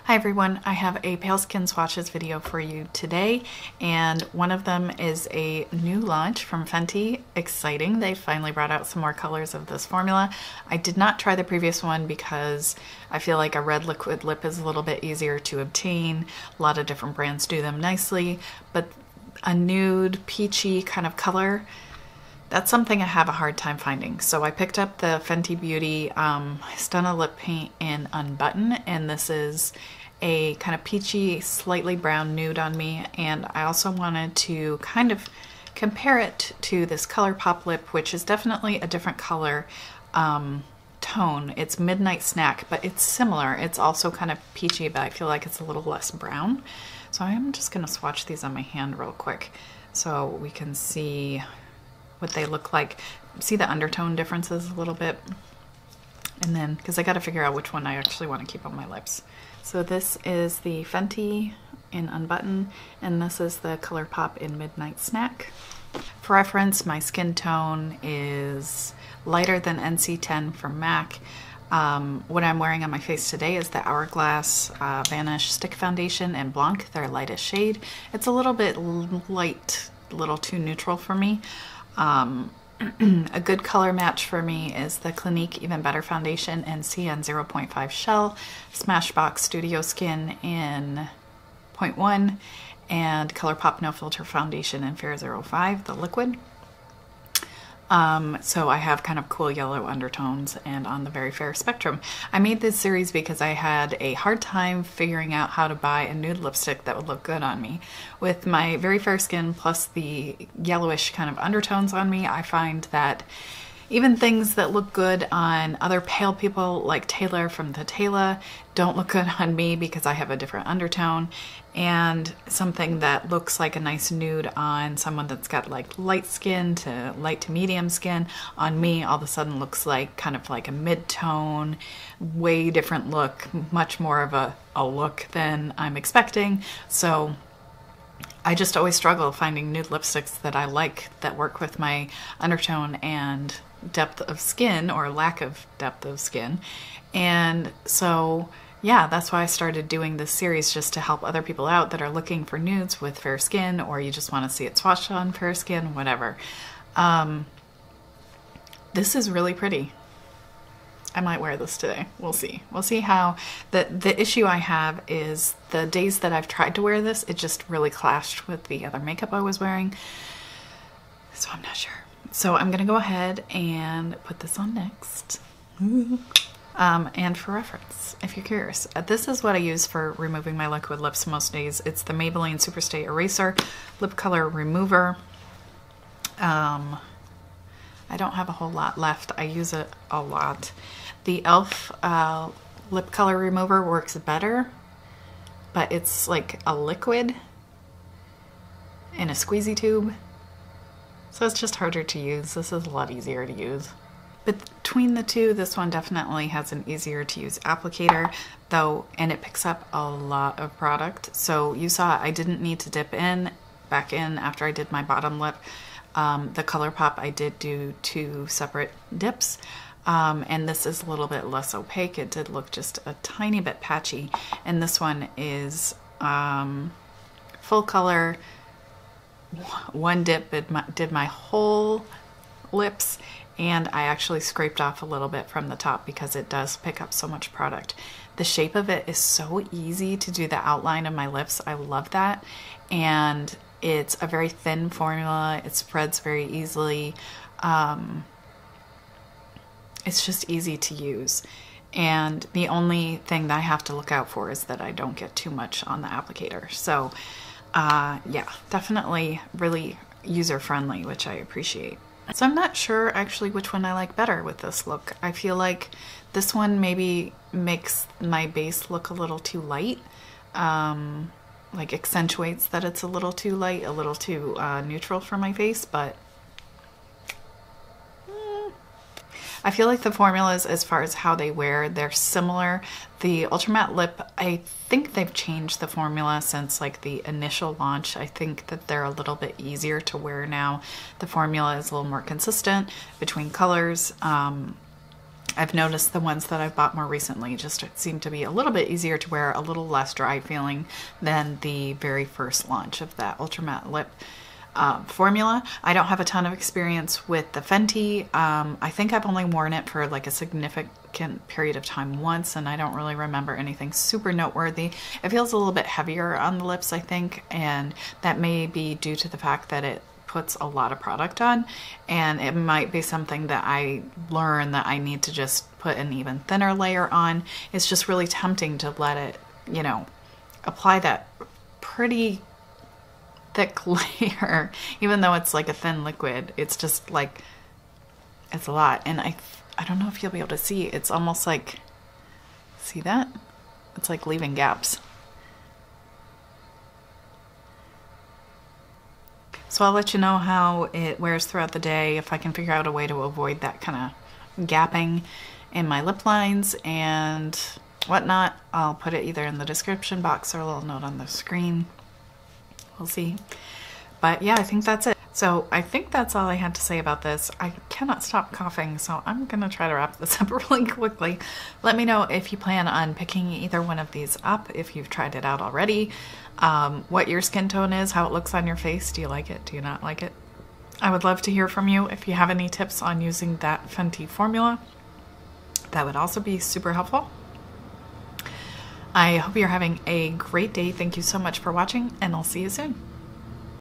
Hi everyone, I have a pale skin swatches video for you today, and one of them is a new launch from Fenty. Exciting, they finally brought out some more colors of this formula. I did not try the previous one because I feel like a red liquid lip is a little bit easier to obtain. A lot of different brands do them nicely, but a nude, peachy kind of color, that's something I have a hard time finding. So I picked up the Fenty Beauty Stunna lip paint in Unbutton, and this is a kind of peachy, slightly brown nude on me. And I also wanted to kind of compare it to this Colourpop lip, which is definitely a different color tone. It's Midnight Snack, but it's similar. It's also kind of peachy, but I feel like it's a little less brown. So I'm just gonna swatch these on my hand real quick so we can see what they look like. See the undertone differences a little bit. And then, because I got to figure out which one I actually want to keep on my lips. So this is the Fenty in Unbutton, and this is the Colourpop in Midnight Snack. For reference, my skin tone is lighter than NC10 from MAC. What I'm wearing on my face today is the Hourglass Vanish Stick Foundation in Blanc, their lightest shade. It's a little bit light, a little too neutral for me. A good color match for me is the Clinique Even Better Foundation in CN 0.5 Shell, Smashbox Studio Skin in 0.1, and Colourpop No Filter Foundation in Fair 05, the liquid. So I have kind of cool yellow undertones and on the very fair spectrum. I made this series because I had a hard time figuring out how to buy a nude lipstick that would look good on me. With my very fair skin plus the yellowish kind of undertones on me, I find that even things that look good on other pale people like Taylor from the Taylor don't look good on me because I have a different undertone, and something that looks like a nice nude on someone that's got like light skin to light to medium skin on me all of a sudden looks like kind of like a mid-tone, way different look, much more of a look than I'm expecting. So I just always struggle finding nude lipsticks that I like that work with my undertone and depth of skin or lack of depth of skin. And so yeah, that's why I started doing this series, just to help other people out that are looking for nudes with fair skin, or you just want to see it swatched on fair skin, whatever. This is really pretty. I might wear this today. We'll see. We'll see how. The issue I have is the days that I've tried to wear this, it just really clashed with the other makeup I was wearing. So I'm not sure. So I'm gonna go ahead and put this on next. And for reference, if you're curious, this is what I use for removing my liquid lips most days. It's the Maybelline Superstay Eraser Lip Color Remover. I don't have a whole lot left. I use it a lot. The e.l.f. Lip Color Remover works better, but it's like a liquid in a squeezy tube. So it's just harder to use. This is a lot easier to use. Between the two, this one definitely has an easier to use applicator, though, and it picks up a lot of product. So you saw I didn't need to dip back in after I did my bottom lip. The Colourpop, I did do 2 separate dips, and this is a little bit less opaque. It did look just a tiny bit patchy, and this one is full color. One dip did my whole lips, and I actually scraped off a little bit from the top because it does pick up so much product. The shape of it is so easy to do the outline of my lips. I love that. And it's a very thin formula. It spreads very easily. It's just easy to use. And the only thing that I have to look out for is that I don't get too much on the applicator. So yeah, definitely really user-friendly, which I appreciate. So I'm not sure actually which one I like better with this look. I feel like this one maybe makes my base look a little too light, like accentuates that it's a little too light, a little too neutral for my face, but I feel like the formulas, as far as how they wear, they're similar. The Ultra Matte Lip, I think they've changed the formula since like the initial launch. I think that they're a little bit easier to wear now. The formula is a little more consistent between colors. I've noticed the ones that I've bought more recently just seem to be a little bit easier to wear, a little less dry feeling than the very first launch of that Ultra Matte Lip formula. I don't have a ton of experience with the Fenty. I think I've only worn it for like a significant period of time once, and I don't really remember anything super noteworthy. It feels a little bit heavier on the lips, I think, and that may be due to the fact that it puts a lot of product on, and it might be something that I learn that I need to just put an even thinner layer on. It's just really tempting to let it, you know, apply that pretty thick layer, even though it's like a thin liquid. It's just like, it's a lot. And I don't know if you'll be able to see, it's almost like, see that? It's like leaving gaps. So I'll let you know how it wears throughout the day, if I can figure out a way to avoid that kind of gapping in my lip lines and whatnot. I'll put it either in the description box or a little note on the screen. We'll see. But yeah, I think that's it. So I think that's all I had to say about this. I cannot stop coughing, so I'm gonna try to wrap this up really quickly. Let me know if you plan on picking either one of these up, if you've tried it out already, what your skin tone is, how it looks on your face. Do you like it? Do you not like it? I would love to hear from you. If you have any tips on using that Fenty formula, that would also be super helpful. I hope you're having a great day. Thank you so much for watching, and I'll see you soon.